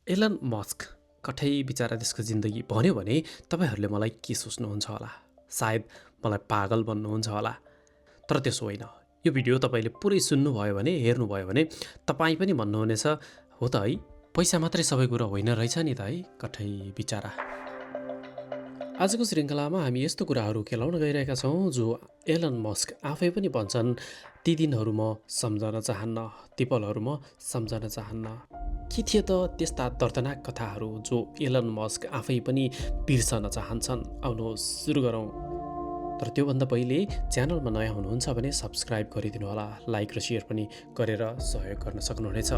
Elon Musk कठै बिचारा त्यसको जिन्दगी भन्यो भने तपाईँहरूले मलाई के सोच्नुहुन्छ होला? सायद मलाई पागल भन्नुहुन्छ होला। तर त्यसो होइन। यो भिडियो तपाईँले पुरै सुन्नुभयो भने, हेर्नुभयो भने तपाईँ पनि भन्नुहुनेछ, हो त है, पैसा मात्रै सबै कुरा होइन रहेछ नि त है, कठै बिचारा। आजको श्रृङ्खलामा हामी यस्तो कुराहरू खेलाउन गइरहेका छौँ जो एलन मस्क आफै पनि भन्छन्, ती दिनहरू म सम्झन चाहन्न, ती पलहरू म सम्झन चाहन्न। के थिए त त्यस्ता दर्दनाक कथाहरू जो एलन मस्क आफै पनि बिर्सन चाहन्छन्? आउनुहोस् सुरु गरौँ। तर त्योभन्दा पहिले च्यानलमा नयाँ हुनुहुन्छ भने सब्सक्राइब गरिदिनु होला, लाइक र सेयर पनि गरेर सहयोग गर्न सक्नुहुनेछ।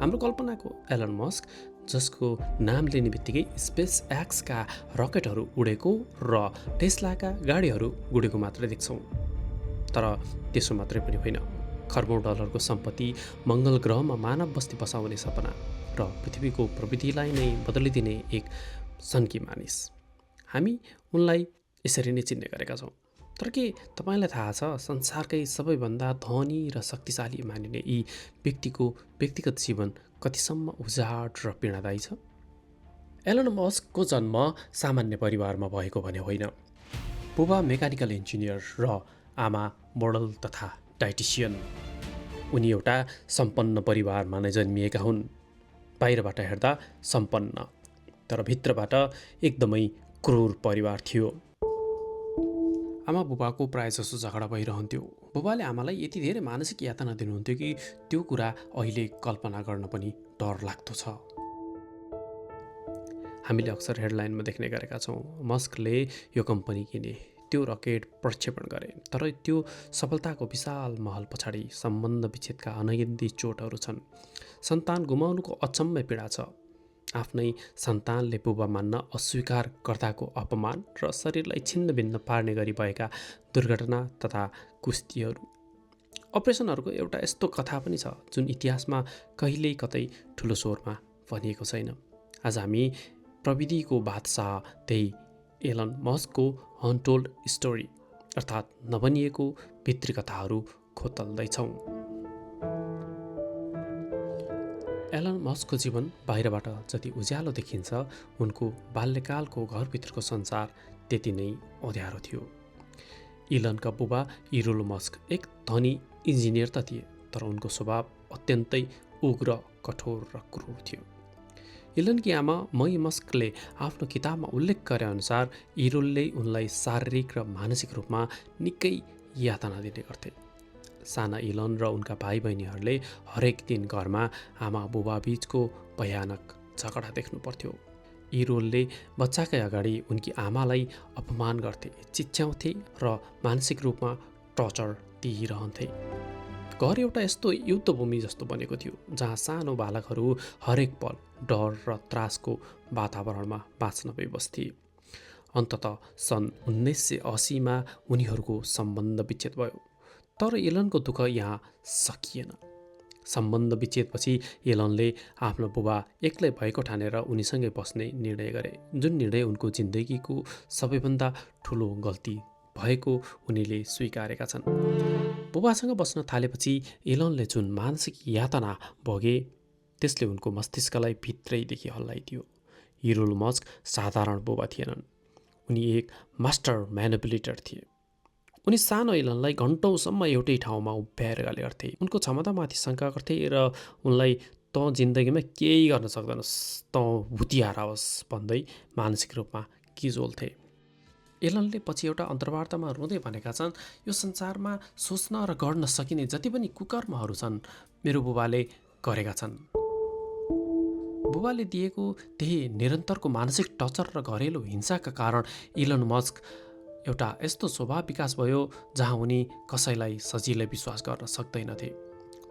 हाम्रो कल्पनाको एलन मस्क, जसको नाम लिने बित्तिकै स्पेस एक्सका रकेटहरू उडेको र टेस्लाका गाडीहरू उडेको मात्रै देख्छौँ। तर त्यसो मात्रै पनि होइन। खर्बौँ डलरको सम्पत्ति, मङ्गल ग्रहमा मानव बस्ती बसाउने सपना र पृथ्वीको प्रविधिलाई नै बदलिदिने एक सन्की मानिस। हामी उनलाई यसरी नै चिन्ने गरेका छौँ। तर के तपाईँलाई थाहा छ, संसारकै सबैभन्दा धनी र शक्तिशाली मानिने यी व्यक्तिको व्यक्तिगत जीवन कतिसम्म उजाड र पीडादायी छ? एलन मस्कको जन्म सामान्य परिवारमा भएको भने होइन। बुबा मेकानिकल इन्जिनियर र आमा मोडल तथा डाइटिसियन। उनी एउटा सम्पन्न परिवारमा नै जन्मिएका हुन्। बाहिरबाट हेर्दा सम्पन्न, तर भित्रबाट एकदमै क्रूर परिवार थियो। आमा बुबाको प्रायःजसो झगडा भइरहन्थ्यो। बुबाले आमालाई यति धेरै मानसिक यातना दिनुहुन्थ्यो कि त्यो कुरा अहिले कल्पना गर्न पनि डर लाग्दो छ। हामीले अक्सर हेडलाइनमा देख्ने गरेका छौँ, मस्कले यो कम्पनी किने, त्यो रकेट प्रक्षेपण गरे। तर त्यो सफलताको विशाल महल पछाडि सम्बन्ध विच्छेदका अनगिन्ती चोटहरू छन्। सन्तान गुमाउनुको अचम्मै पीडा छ। आफ्नै सन्तानले बुबा मान्न अस्वीकार गर्दाको अपमान र शरीरलाई छिन्न भिन्न पार्ने गरी भएका दुर्घटना तथा कुस्तीहरू। अपरेसनहरूको एउटा यस्तो कथा पनि छ जुन इतिहासमा कहिल्यै कतै ठुलो स्वरमा भनिएको छैन। आज हामी प्रविधिको बादशाह त्यही एलन मस्कको अनटोल्ड स्टोरी अर्थात् नभनिएको भित्री कथाहरू खोतल्दैछौँ। एलन मस्कको जीवन बाहिरबाट जति उज्यालो देखिन्छ, उनको बाल्यकालको घरभित्रको संसार त्यति नै अँध्यारो थियो। इलनका बुबा इरोल मस्क एक धनी इन्जिनियर त थिए, तर उनको स्वभाव अत्यन्तै उग्र, कठोर र क्रूर थियो। इलनकी आमा मई मस्कले आफ्नो किताबमा उल्लेख गरे अनुसार इरोलले उनलाई शारीरिक र मानसिक रूपमा निकै यातना दिने गर्थे। साना इलन र उनका भाइ बहिनीहरूले हरेक दिन घरमा आमा बुबा बीचको भयानक झगडा देख्नु पर्थ्यो। इरोलले बच्चाकै अगाडि उनकी आमालाई अपमान गर्थे, चिच्याउँथे र मानसिक रूपमा टर्चर दिइरहन्थे। घर एउटा यस्तो युद्धभूमि जस्तो बनेको थियो जहाँ सानो बालकहरू हरेक पल डर र त्रासको वातावरणमा बाँच्न बेबस थिए। अन्ततः सन् 1980मा उनीहरूको सम्बन्ध विच्छेद भयो। तर एलनको दुःख यहाँ सकिएन। सम्बन्ध विच्छेदपछि एलनले आफ्नो बुबा एक्लै भएको ठानेर उनीसँगै बस्ने निर्णय गरे, जुन निर्णय उनको जिन्दगीको सबैभन्दा ठुलो गल्ती भएको उनीले स्वीकारेका छन्। बुबासँग बस्न थालेपछि एलनले जुन मानसिक यातना भोगे, त्यसले उनको मस्तिष्कलाई भित्रैदेखि हल्लाइदियो। इरोल मस्क साधारण बुबा थिएनन्। उनी एक मास्टर म्यानिपुलेटर थिए। उनी सानो एलनलाई घन्टौँसम्म एउटै ठाउँमा उभ्याएर गाली गर्थे, उनको क्षमतामाथि शङ्का गर्थे र उनलाई "तँ जिन्दगीमा केही गर्न सक्दैनस्, तँ भुतियार होस्" भन्दै मानसिक रूपमा किजोल्थे। एलनले पछि एउटा अन्तर्वार्तामा रुँदै भनेका छन्, यो संसारमा सोच्न र गर्न सकिने जति पनि कुकर्महरू छन्, मेरो बुबाले गरेका छन्। बुबाले दिएको त्यही निरन्तरको मानसिक टर्चर र घरेलु हिंसाका कारण एलन मस्क एउटा यस्तो स्वभाव विकास भयो जहाँ उनी कसैलाई सजिलै विश्वास गर्न सक्दैनथे।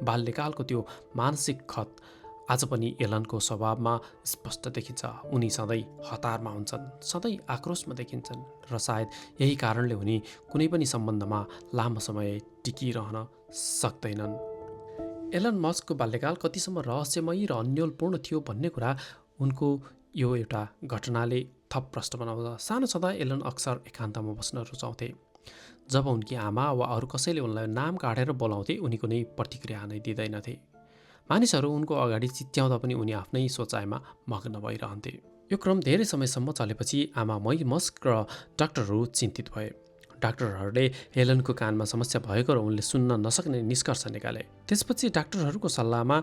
बाल्यकालको त्यो मानसिक खत आज पनि एलनको स्वभावमा स्पष्ट देखिन्छ। उनी सधैँ हतारमा हुन्छन्, सधैँ आक्रोशमा देखिन्छन् र सायद यही कारणले उनी कुनै पनि सम्बन्धमा लामो समय टिकिरहन सक्दैनन्। एलन मस्कको बाल्यकाल कतिसम्म रहस्यमयी र अन्योलपूर्ण थियो भन्ने कुरा उनको यो एउटा घटनाले थप प्रश्न बनाउँछ। सानो छँदा एलन अक्सर एकान्तमा बस्न रुचाउँथे। जब उनकी आमा वा अरू कसैले उनलाई नाम काटेर बोलाउँथे, उनी कुनै प्रतिक्रिया नै दिँदैनथे। मानिसहरू उनको अगाडि चिच्याउँदा पनि उनी आफ्नै सोचाइमा मग्न भइरहन्थे। यो क्रम धेरै समयसम्म चलेपछि आमा मस्क र डाक्टरहरू चिन्तित भए। डाक्टरहरूले एलनको कानमा समस्या भएको र उनले सुन्न नसक्ने निष्कर्ष निकाले। त्यसपछि डाक्टरहरूको सल्लाहमा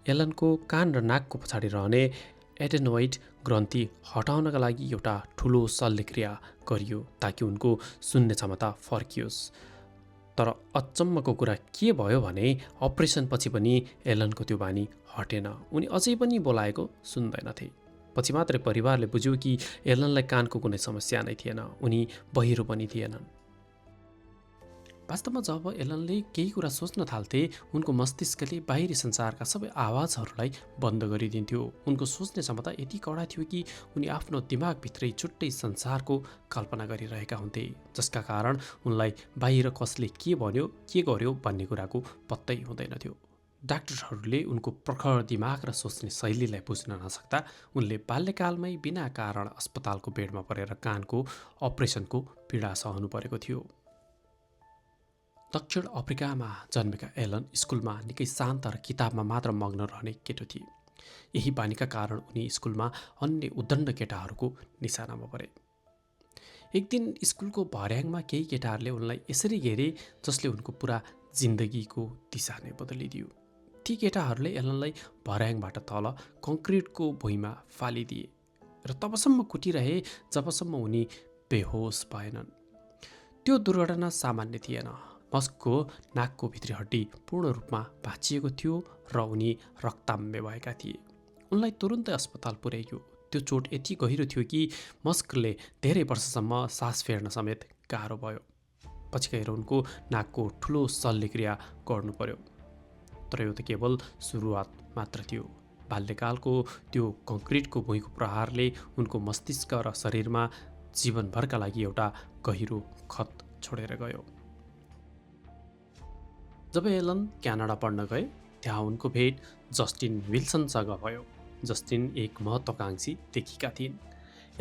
एलनको कान र नाकको पछाडि रहने एडेनोइड ग्रन्थि हटाउनका लागि एउटा ठुलो शल्यक्रिया गरियो ताकि उनको सुन्ने क्षमता फर्कियोस्। तर अचम्मको कुरा के भयो भने अपरेसनपछि पनि एलनको त्यो बानी हटेन। उनी अझै पनि बोलाएको सुन्दैनथे। पछि मात्रै परिवारले बुझ्यो कि एलनलाई कानको कुनै समस्या नै थिएन, उनी बहिरो पनि थिएनन्। वास्तवमा जब एलनले केही कुरा सोच्न थाल्थे उनको मस्तिष्कले बाहिरी संसारका सबै आवाजहरूलाई बन्द गरिदिन्थ्यो। उनको सोच्ने क्षमता यति कडा थियो कि उनी आफ्नो दिमागभित्रै छुट्टै संसारको कल्पना गरिरहेका हुन्थे, जसका कारण उनलाई बाहिर कसले के भन्यो के गर्यो भन्ने कुराको पत्तै हुँदैनथ्यो। डाक्टरहरूले उनको प्रखर दिमाग र सोच्ने शैलीलाई बुझ्न नसक्दा उनले बाल्यकालमै बिना कारण अस्पतालको बेडमा परेर कानको अपरेसनको पीडा सहनु परेको थियो। दक्षिण अफ्रिकामा जन्मेका एलन स्कुलमा निकै शान्त र किताबमा मात्र मग्न रहने केटो थिए। यही बानीका कारण उनी स्कुलमा अन्य उद्दण्ड केटाहरूको निशानामा परे। एक दिन स्कुलको भर्याङमा केही केटाहरूले उनलाई यसरी घेरे जसले उनको पुरा जिन्दगीको दिशा नै बदलिदियो। ती केटाहरूले एलनलाई भर्याङबाट तल कङ्क्रिटको भुइँमा फालिदिए र तबसम्म कुटिरहे जबसम्म उनी बेहोस भएनन्। त्यो दुर्घटना सामान्य थिएन। मस्कको नाकको भित्री हड्डी पूर्ण रूपमा भाँचिएको थियो र उनी रक्ताम्य भएका थिए। उनलाई तुरुन्तै अस्पताल पुर्याइयो। त्यो चोट यति गहिरो थियो कि मस्कले धेरै वर्षसम्म सास फेर्न समेत गाह्रो भयो। पछि गएर उनको नाकको ठुलो शल्यक्रिया गर्नु पर्यो। तर यो त केवल सुरुवात मात्र थियो। बाल्यकालको त्यो कङ्क्रिटको भुइँको प्रहारले उनको मस्तिष्क र शरीरमा जीवनभरका लागि एउटा गहिरो खत छोडेर गयो। जब एलन क्यानाडा पढ्न गए त्यहाँ उनको भेट जस्टिन विल्सनसँग भयो। जस्टिन एक महत्त्वाकांक्षी लेखिका थिइन्।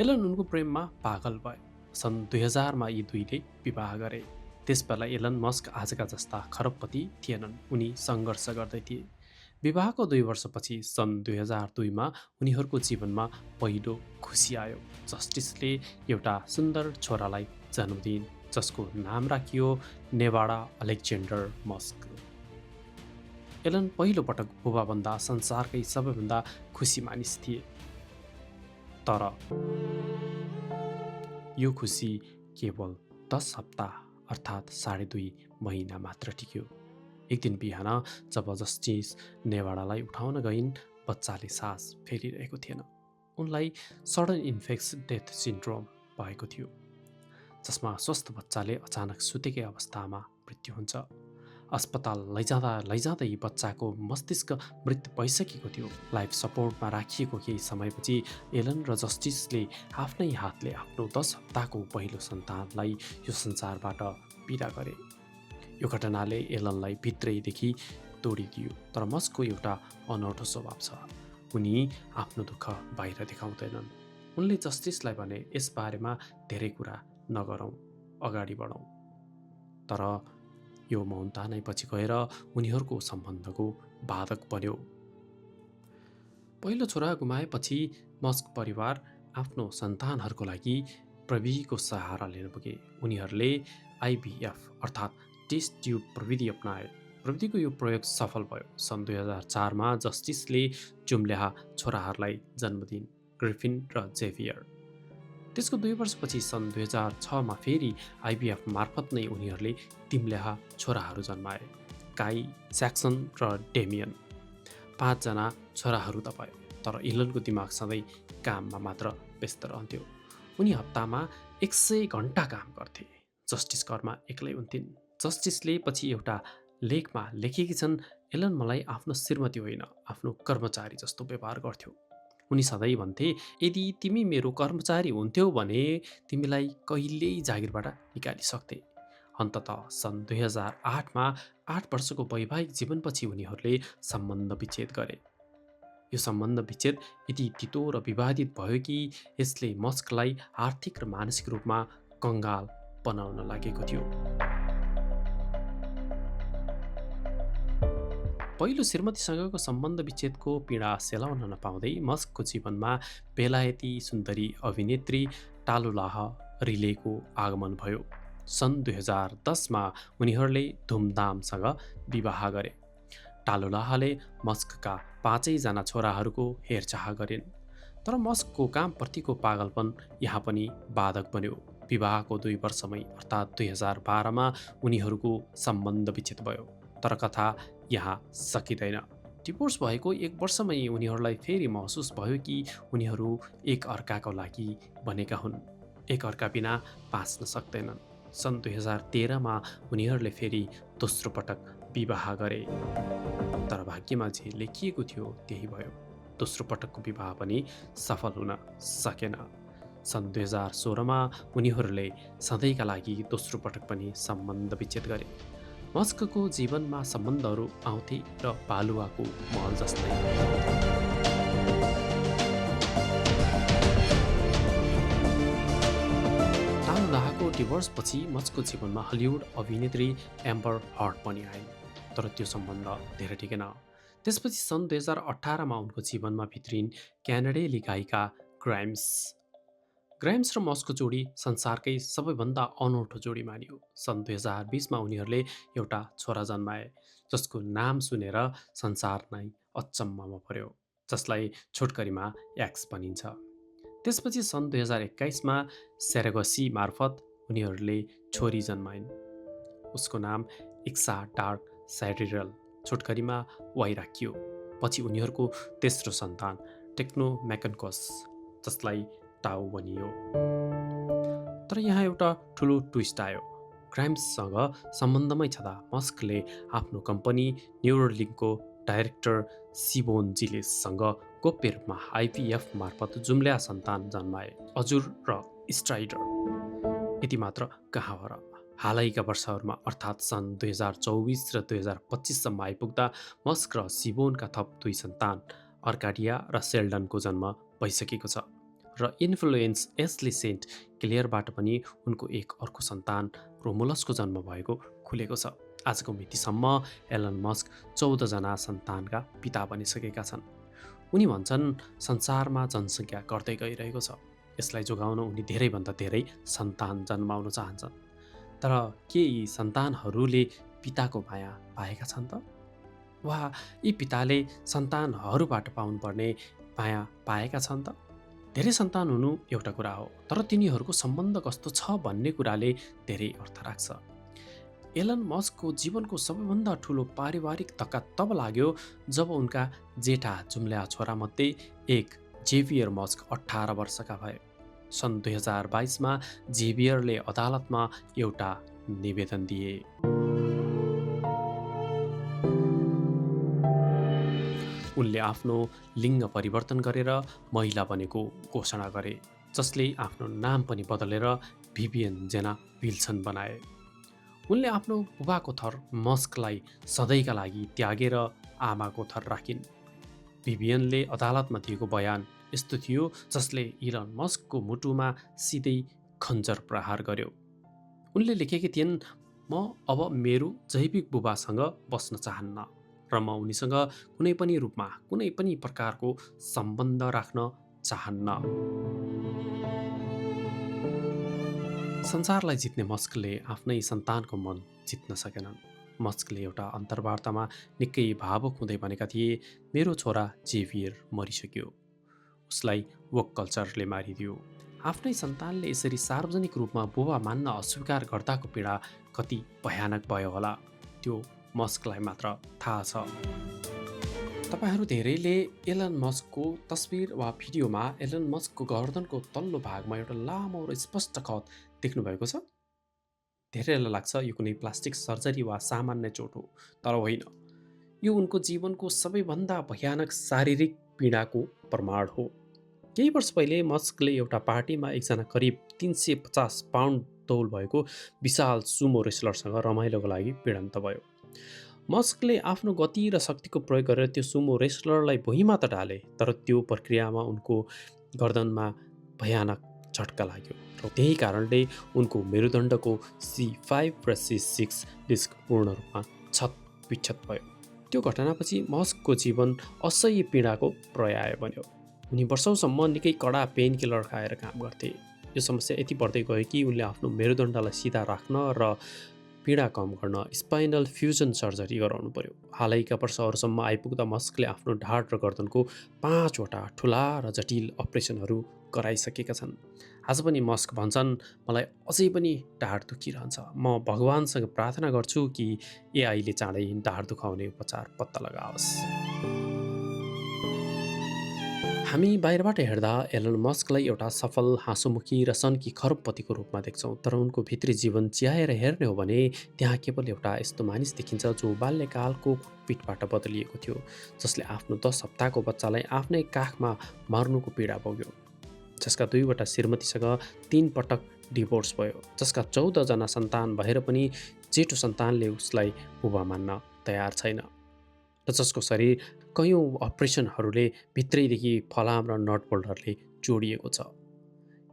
एलन उनको प्रेममा पागल भए। सन् 2000मा यी दुईले विवाह गरे। त्यसबेला एलन मस्क आजका जस्ता खरबपति थिएनन्। उनी सङ्घर्ष गर्दै थिए। विवाहको 2 वर्षपछि सन् 2002मा उनीहरूको जीवनमा पहिलो खुसी आयो। जस्टिसले एउटा सुन्दर छोरालाई जन्म दिइन् जसको नाम राखियो नेवाडा अलेक्जेन्डर मस्क। एलन पहिलो पटक बुबाभन्दा संसारकै सबैभन्दा खुसी मानिस थिए। तर यो खुसी केवल 10 हप्ता अर्थात् 2.5 महिना मात्र टिक्यो। एक दिन बिहान जब जस्टिस नेवाडालाई उठाउन गइन् बच्चाले सास फेरिरहेको थिएन। उनलाई सडन इन्फेक्स डेथ सिन्ड्रोम भएको थियो, जसमा स्वस्थ बच्चाले अचानक सुतेकै अवस्थामा मृत्यु हुन्छ। अस्पताल लैजाँदै बच्चाको मस्तिष्क मृत भइसकेको थियो। लाइफ सपोर्टमा राखिएको केही समयपछि एलन र जस्टिसले आफ्नै हातले आफ्नो 10 हप्ताको पहिलो सन्तानलाई यो संसारबाट विदा गरे। यो घटनाले एलनलाई भित्रैदेखि तोडिदियो। तर मस्कको एउटा अनौठो स्वभाव छ। उनी आफ्नो दुःख बाहिर देखाउँदैनन्। उनले जस्टिसलाई भने यसबारेमा धेरै कुरा नगरौँ, अगाडि बढौँ। तर यो मौनता नै पछि गएर उनीहरूको सम्बन्धको बाधक बन्यो। पहिलो छोरा गुमाएपछि मस्क परिवार आफ्नो सन्तानहरूको लागि प्रविधिको सहारा लिन पुगे। उनीहरूले IVF अर्थात् टेस्ट ट्युब प्रविधि अपनाए। प्रविधिको यो प्रयोग सफल भयो। सन् 2004मा जस्टिसले जुम्ल्याहा छोराहरूलाई जन्म दिइन्, ग्रिफिन र जेभियर। त्यसको 2 वर्षपछि सन् 2006मा फेरि IVF मार्फत नै उनीहरूले तिम्ल्याहा छोराहरू जन्माए, काई, ज्याक्सन र डेमियन। 5 जना छोराहरू त भए। तर एलनको दिमाग सधैँ काममा मात्र व्यस्त रहन्थ्यो। उनी हप्तामा 100 घन्टा काम गर्थे। जस्टिस घरमा एक्लै हुन्थिन्। जस्टिसले पछि एउटा लेखमा लेखेकी छन्, एलन मलाई आफ्नो श्रीमती होइन आफ्नो कर्मचारी जस्तो व्यवहार गर्थ्यो। उनी सधैँ भन्थे, यदि तिमी मेरो कर्मचारी हुन्थ्यौ भने तिमीलाई कहिल्यै जागिरबाट निकालिसक्थे। अन्ततः सन् 2008मा 8 वर्षको वैवाहिक जीवनपछि उनीहरूले सम्बन्ध विच्छेद गरे। यो सम्बन्ध विच्छेद यति तितो र विवादित भयो कि यसले मस्कलाई आर्थिक र मानसिक रूपमा कङ्गाल बनाउन लागेको थियो। पहिलो श्रीमतीसँगको सम्बन्ध विच्छेदको पीडा सेलाउन नपाउँदै मस्कको जीवनमा बेलायती सुन्दरी अभिनेत्री टालुलाह रिलेको आगमन भयो। सन् 2010मा उनीहरूले धुमधामसँग विवाह गरे। टालुलाहले मस्कका 5जना छोराहरूको हेरचाह गरिन्। तर मस्कको कामप्रतिको पागलपन यहाँ पनि बाधक बन्यो। विवाहको 2 वर्षमै अर्थात् 2012मा उनीहरूको सम्बन्ध विच्छेद भयो। तर कथा यहाँ सकिँदैन। डिभोर्स भएको 1 वर्षमै उनीहरूलाई फेरि महसुस भयो कि उनीहरू एक अर्काको लागि बनेका हुन्, एक अर्का बिना बाँच्न सक्दैनन्। सन् 2013मा उनीहरूले फेरि दोस्रो पटक विवाह गरे। तर भाग्यमा जे लेखिएको थियो त्यही भयो। दोस्रो पटकको विवाह पनि सफल हुन सकेन। सन् 2016मा उनीहरूले सधैँका लागि दोस्रो पटक पनि सम्बन्ध विच्छेद गरे। मस्कको जीवनमा सम्बन्धहरू आउँथे र बालुवाको महल जस्तै। टालुलाहको डिभोर्सपछि मस्कको जीवनमा हलिउड अभिनेत्री एम्बर हर्ड पनि आइन्। तर त्यो सम्बन्ध धेरै टिकेन। त्यसपछि सन् 2018मा उनको जीवनमा भित्रिन् क्यानाडेली गायिका ग्राइम्स र मस्कको जोडी संसारकै सबैभन्दा अनौठो जोडी मानियो। सन् 2020मा उनीहरूले एउटा छोरा जन्माए, जसको नाम सुनेर संसार नै अचम्ममा पर्यो, जसलाई छोटकरीमा एक्स भनिन्छ। त्यसपछि सन् 2021मा सेरेगसी मार्फत उनीहरूले छोरी जन्माइन्। उसको नाम इक्सा डार्क स्याडिरल, छोटकरीमा वाइ राखियो। पछि उनीहरूको तेस्रो सन्तान टेक्नो मैकन्कोस, जसलाई टाउ भनियो। तर यहाँ एउटा ठुलो ट्विस्ट आयो। ग्राइम्ससँग सम्बन्धमै छँदा मस्कले आफ्नो कम्पनी न्युरोलिङ्कको डाइरेक्टर सिबोन जिलेससँग गोप्य रूपमा आइभीएफ मार्फत जुम्ल्या सन्तान जन्माए, अजुर र स्ट्राइडर। यति मात्र कहाँ हो र? हालैका वर्षहरूमा अर्थात् सन् 2024 र 2025सम्म आइपुग्दा मस्क र सिबोनका थप 2 सन्तान अर्काडिया र सेल्डनको जन्म भइसकेको छ र इन्फ्लुएन्स एस्ली सेन्ट क्लेयरबाट पनि उनको एक अर्को सन्तान रोमुलसको जन्म भएको खुलेको छ। आजको मितिसम्म एलन मस्क 14जना सन्तानका पिता बनिसकेका छन्। उनी भन्छन् संसारमा जनसङ्ख्या घट्दै गइरहेको छ, यसलाई जोगाउन उनी धेरैभन्दा धेरै सन्तान जन्माउन चाहन्छन्। तर के यी सन्तानहरूले पिताको माया पाएका छन् त? वा यी पिताले सन्तानहरूबाट पाउनुपर्ने माया पाएका छन् त? धेरै सन्तान हुनु एउटा कुरा हो, तर तिनीहरूको सम्बन्ध कस्तो छ भन्ने कुराले धेरै अर्थ राख्छ। एलन मस्कको जीवनको सबैभन्दा ठुलो पारिवारिक धक्का तब लाग्यो जब उनका जेठा जुम्ल्या छोरामध्ये एक जेभियर मस्क 18 वर्षका भए। सन् 2022मा जेभियरले अदालतमा एउटा निवेदन दिए। उनले आफ्नो लिङ्ग परिवर्तन गरेर महिला बनेको घोषणा गरे, जसले आफ्नो नाम पनि बदलेर भिभियन जेना विल्सन बनाए। उनले आफ्नो बुबाको थर मस्कलाई सधैँका लागि त्यागेर आमाको थर राखिन्। भिभियनले अदालतमा दिएको बयान यस्तो थियो जसले इलन मस्कको मुटुमा सिधै खन्जर प्रहार गर्यो। उनले लेखेकी थिइन्, म अब मेरो जैविक बुबासँग बस्न चाहन्न र म उनीसँग कुनै पनि रूपमा कुनै पनि प्रकारको सम्बन्ध राख्न चाहन्न। संसारलाई जित्ने मस्कले आफ्नै सन्तानको मन जित्न सकेनन्। मस्कले एउटा अन्तर्वार्तामा निकै भावुक हुँदै भनेका थिए, मेरो छोरा जेभियर मरिसक्यो, उसलाई वोक कल्चरले मारिदियो। आफ्नै सन्तानले यसरी सार्वजनिक रूपमा बुबा मान्न अस्वीकार गर्दाको पीडा कति भयानक भयो होला, त्यो मस्कलाई मात्र थाहा छ। तपाईहरू धेरैले एलन मस्कको तस्बिर वा भिडियोमा एलन मस्कको गर्दनको तल्लो भागमा एउटा लामो र स्पष्ट खत देख्नुभएको छ। धेरैलाई लाग्छ यो कुनै प्लास्टिक सर्जरी वा सामान्य चोट हो, तर होइन, यो उनको जीवनको सबैभन्दा भयानक शारीरिक पीडाको प्रमाण हो। केही वर्ष पहिले मस्कले एउटा पार्टीमा एकजना करिब 350 पाउन्ड तौल भएको विशाल सुमो रेस्लरसँग रमाइलोको लागि भिडन्त भयो। मस्कले आफ्नो गति र शक्तिको प्रयोग गरेर त्यो सुमो रेस्लरलाई भुइँमा त डाले, तर त्यो प्रक्रियामा उनको गर्दनमा भयानक झट्का लाग्यो र त्यही कारणले उनको मेरुदण्डको C5 र C6 डिस्क पूर्ण रूपमा क्षत विक्षत भयो। त्यो घटनापछि मस्कको जीवन असह्य पीडाको पर्याय बन्यो। उनी वर्षौंसम्म निकै कडा पेन किलर खाएर काम गर्थे। यो समस्या यति बढ्दै गयो कि उनले आफ्नो मेरुदण्डलाई सिधा राख्न र पीडा कम गर्न स्पाइनल फ्युजन सर्जरी गराउनु पर्यो। हालैका वर्षहरूसम्म आइपुग्दा मस्कले आफ्नो ढाड र गर्दनको 5वटा ठुला र जटिल अपरेसनहरू गराइसकेका छन्। आज पनि मस्क भन्छन्, मलाई अझै पनि ढाड दुखिरहन्छ। म भगवानसँग प्रार्थना गर्छु कि एआईले चाँडै ढाड दुखाउने उपचार पत्ता लगाओस्। हामी बाहिरबाट हेर्दा एलन मस्कलाई एउटा सफल, हाँसोमुखी र सन्की खरबपतिको रूपमा देख्छौँ, तर उनको भित्री जीवन चिहाएर हेर्ने हो भने त्यहाँ केवल एउटा यस्तो मानिस देखिन्छ जो बाल्यकालको पिठबाट बदलिएको थियो, जसले आफ्नो 10 हप्ताको बच्चालाई आफ्नै काखमा मार्नुको पीडा भोग्यो, जसका 2वटा श्रीमतीसँग 3 पटक डिभोर्स भयो, जसका 14 जना सन्तान भएर पनि जेठो सन्तानले उसलाई बुबा मान्न तयार छैन, र जसको शरीर कयौं अपरेसनहरूले भित्रैदेखि फलाम र नट बोल्टरले जोडिएको छ।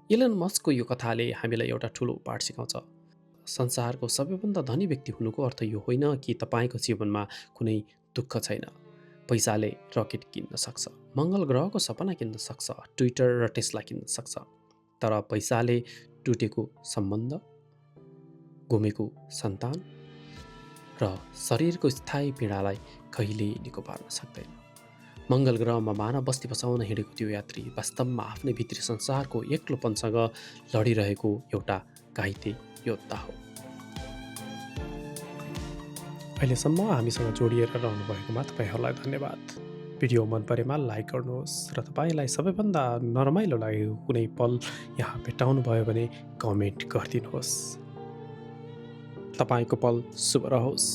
एलन मस्कको यो कथाले हामीलाई एउटा ठुलो पाठ सिकाउँछ। संसारको सबैभन्दा धनी व्यक्ति हुनुको अर्थ यो होइन कि तपाईँको जीवनमा कुनै दुःख छैन। पैसाले रकेट किन्न सक्छ, मङ्गल ग्रहको सपना किन्न सक्छ, ट्विटर र टेस्ला किन्न सक्छ, तर पैसाले टुटेको सम्बन्ध, गुमेको सन्तान र शरीरको स्थायी पीडालाई कहिल्यै निको पार्न सक्दैन। मङ्गल ग्रहमा मानव बस्ती बसाउन हिँडेको त्यो यात्री वास्तवमा आफ्नै भित्री संसारको एक्लोपनसँग लडिरहेको एउटा घाइते योद्धा हो। अहिलेसम्म हामीसँग जोडिएर रहनुभएकोमा तपाईँहरूलाई धन्यवाद। भिडियो मन परेमा लाइक गर्नुहोस् र तपाईँलाई सबैभन्दा नरमाइलो लागेको कुनै पल यहाँ भेट्टाउनु भयो भने कमेन्ट गरिदिनुहोस्। तपाईँको पल शुभ रहोस्।